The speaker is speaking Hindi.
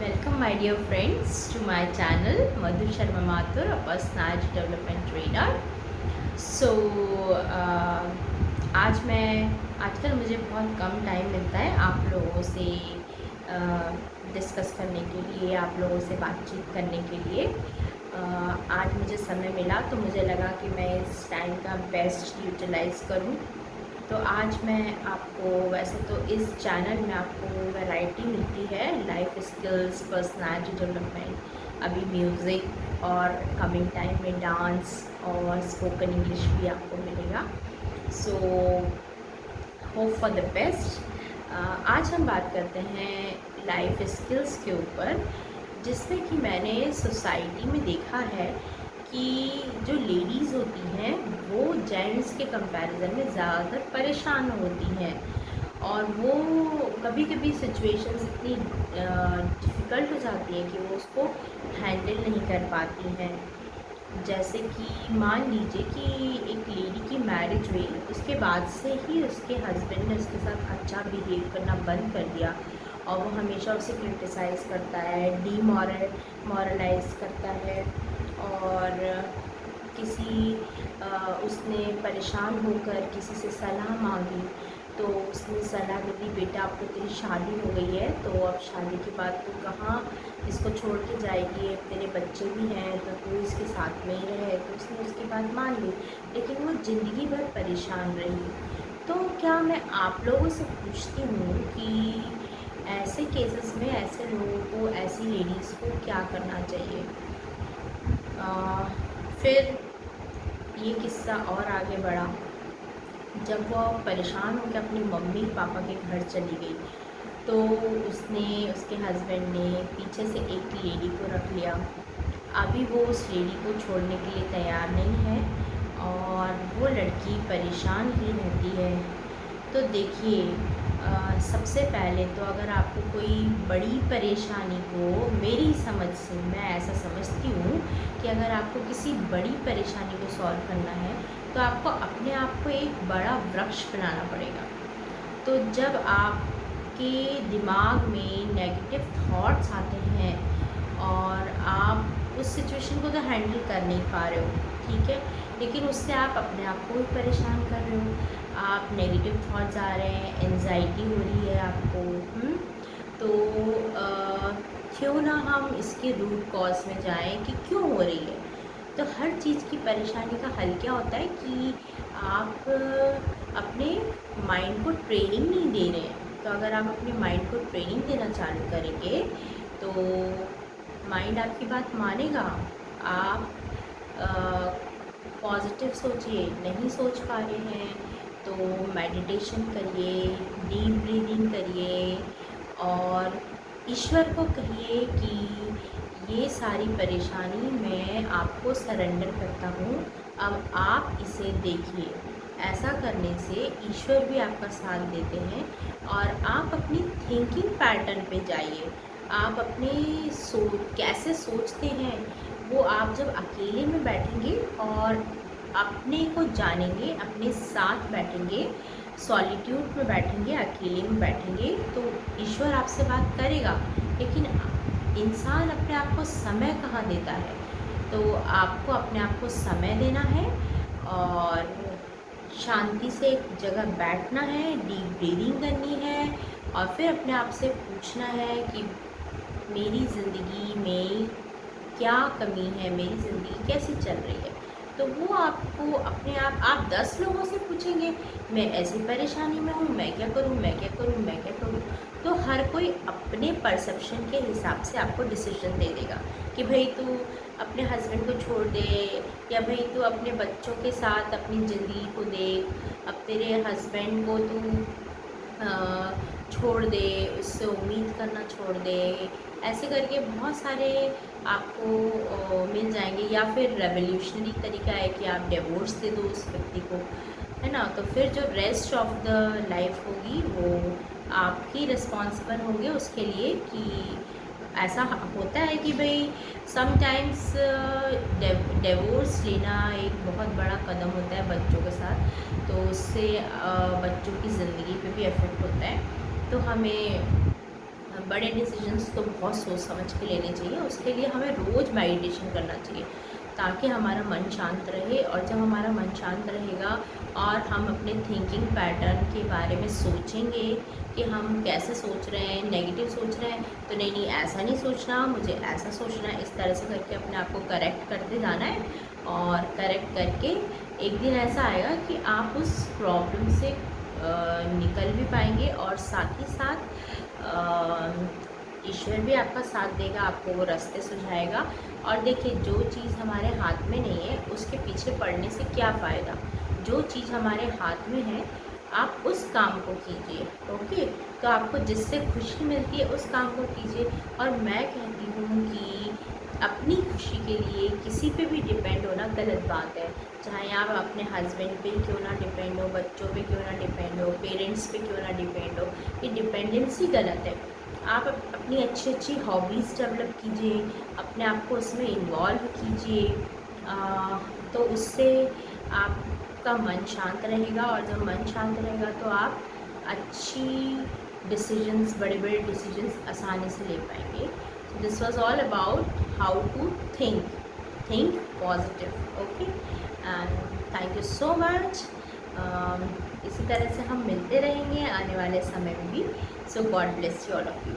Welcome my dear friends to my channel Madhu Sharma Mathur, a personality development trainer. So आजकल मुझे बहुत कम टाइम मिलता है आप लोगों से डिस्कस करने के लिए, आप लोगों से बातचीत करने के लिए। आज मुझे समय मिला तो मुझे लगा कि मैं इस टाइम का बेस्ट यूटिलाइज़ करूं। तो आज मैं आपको, वैसे तो इस चैनल में आपको वैरायटी मिलती है, लाइफ स्किल्स, पर्सनालिटी डेवलपमेंट, अभी म्यूज़िक और कमिंग टाइम में डांस और स्पोकन इंग्लिश भी आपको मिलेगा। So hope for the best. आज हम बात करते हैं लाइफ स्किल्स के ऊपर, जिसमें कि मैंने सोसाइटी में देखा है कि जो लेडीज़ होती हैं वो जेंट्स के कंपैरिजन में ज़्यादातर परेशान होती हैं, और वो कभी कभी सिचुएशंस इतनी डिफ़िकल्ट हो जाती है कि वो उसको हैंडल नहीं कर पाती हैं। जैसे कि मान लीजिए कि एक लेडी की मैरिज हुई, उसके बाद से ही उसके हस्बैंड ने उसके साथ अच्छा बिहेव करना बंद कर दिया, और वो हमेशा उसे क्रिटिसाइज़ करता है, मॉरलाइज करता है। और किसी उसने परेशान होकर किसी से सलाह मांगी तो उसने सलाह दे दी, बेटा अब तो तेरी शादी हो गई है, तो अब शादी के बाद तू कहाँ इसको छोड़ के जाएगी, अब तेरे बच्चे भी हैं तो तू इसके साथ में ही रहे। तो उसने उसकी बात मान ली, लेकिन वो ज़िंदगी भर परेशान रही। तो क्या मैं आप लोगों से पूछती हूँ कि ऐसे केसेस में ऐसे लोगों को, ऐसी लेडीज़ को क्या करना चाहिए? फिर ये किस्सा और आगे बढ़ा। जब वो परेशान होकर अपनी मम्मी पापा के घर चली गई, तो उसके हस्बैंड ने पीछे से एक लेडी को रख लिया। अभी वो उस लेडी को छोड़ने के लिए तैयार नहीं है, और वो लड़की परेशान ही रहती है। तो देखिए, सबसे पहले तो अगर आपको कोई बड़ी परेशानी को, मेरी समझ से मैं ऐसा समझती हूँ कि अगर आपको किसी बड़ी परेशानी को सॉल्व करना है तो आपको अपने आप को एक बड़ा वृक्ष बनाना पड़ेगा। तो जब आपके दिमाग में नेगेटिव थॉट्स आते हैं और आप उस सिचुएशन को तो हैंडल कर नहीं पा रहे हो, ठीक है, लेकिन उससे आप अपने आप को भी परेशान कर रहे हो, आप नेगेटिव थॉट्स आ रहे हैं, एंजाइटी हो रही है आपको। तो क्यों ना हम इसके रूट कॉज में जाएं कि क्यों हो रही है। तो हर चीज़ की परेशानी का हल क्या होता है कि आप अपने माइंड को ट्रेनिंग नहीं दे रहे हैं। तो अगर आप अपने माइंड को ट्रेनिंग देना चालू करेंगे तो माइंड आपकी बात मानेगा। आप पॉजिटिव सोचिए, नहीं सोच पा रहे हैं तो मेडिटेशन करिए, डीप ब्रीदिंग करिए, और ईश्वर को कहिए कि ये सारी परेशानी मैं आपको सरेंडर करता हूँ, अब आप इसे देखिए। ऐसा करने से ईश्वर भी आपका साथ देते हैं, और आप अपनी थिंकिंग पैटर्न पे जाइए। आप अपने कैसे सोचते हैं वो आप जब अकेले में बैठेंगे और अपने को जानेंगे, अपने साथ बैठेंगे, सॉलिट्यूड में बैठेंगे, अकेले में बैठेंगे, तो ईश्वर आपसे बात करेगा। लेकिन इंसान अपने आप को समय कहाँ देता है? तो आपको अपने आप को समय देना है, और शांति से एक जगह बैठना है, डीप ब्रीदिंग करनी है, और फिर अपने आप से पूछना है कि मेरी ज़िंदगी में क्या कमी है, मेरी ज़िंदगी कैसी चल रही है। तो वो आपको अपने आप 10 लोगों से पूछेंगे, मैं ऐसी परेशानी में हूँ, मैं क्या करूँ, मैं क्या करूँ, मैं क्या करूँ। तो हर कोई अपने परसेप्शन के हिसाब से आपको डिसीजन दे देगा कि भाई तू अपने हस्बैंड को छोड़ दे, या भाई तू अपने बच्चों के साथ अपनी ज़िंदगी को देख, अब तेरे हस्बैंड को तू छोड़ दे, उससे उम्मीद करना छोड़ दे। ऐसे करके बहुत सारे आपको मिल जाएंगे। या फिर रेवोल्यूशनरी तरीका है कि आप डिवोर्स दे दो उस व्यक्ति को, है ना। तो फिर जो रेस्ट ऑफ द लाइफ होगी वो आप ही रिस्पॉन्सिबल होंगे उसके लिए। कि ऐसा होता है कि भाई समटाइम्स डिवोर्स लेना एक बहुत बड़ा कदम होता है बच्चों के साथ, तो उससे बच्चों की ज़िंदगी पे भी इफ़ेक्ट होता है। तो हमें बड़े डिसीजंस तो बहुत सोच समझ के लेने चाहिए। उसके लिए हमें रोज़ मेडिटेशन करना चाहिए ताकि हमारा मन शांत रहे। और जब हमारा मन शांत रहेगा और हम अपने थिंकिंग पैटर्न के बारे में सोचेंगे कि हम कैसे सोच रहे हैं, नेगेटिव सोच रहे हैं तो नहीं नहीं ऐसा नहीं सोचना, मुझे ऐसा सोचना है, इस तरह से करके अपने आप को करेक्ट करते जाना है। और करेक्ट करके एक दिन ऐसा आएगा कि आप उस प्रॉब्लम से निकल भी पाएंगे और साथ ही साथ ईश्वर भी आपका साथ देगा, आपको वो रास्ते सुझाएगा। और देखिए, जो चीज़ हमारे हाथ में नहीं है उसके पीछे पड़ने से क्या फ़ायदा। जो चीज़ हमारे हाथ में है आप उस काम को कीजिए। ओके, तो आपको जिससे खुशी मिलती है उस काम को कीजिए। और मैं कहती हूँ कि अपनी खुशी के लिए किसी पे भी डिपेंड होना गलत बात है। चाहे आप अपने हस्बैंड पे क्यों ना डिपेंड हो, बच्चों पे क्यों ना डिपेंड हो, पेरेंट्स पे क्यों ना डिपेंड हो, ये डिपेंडेंसी गलत है। आप अपनी अच्छी अच्छी हॉबीज़ डेवलप कीजिए, अपने आप को उसमें इन्वॉल्व कीजिए। तो उससे आपका मन शांत रहेगा और जब मन शांत रहेगा तो आप अच्छी डिसीजंस, बड़े बड़े डिसीजंस आसानी से ले पाएंगे। So this was all about how to think positive. Okay, and thank you so much. इसी तरह से हम मिलते रहेंगे आने वाले समय में भी. So God bless you all of you.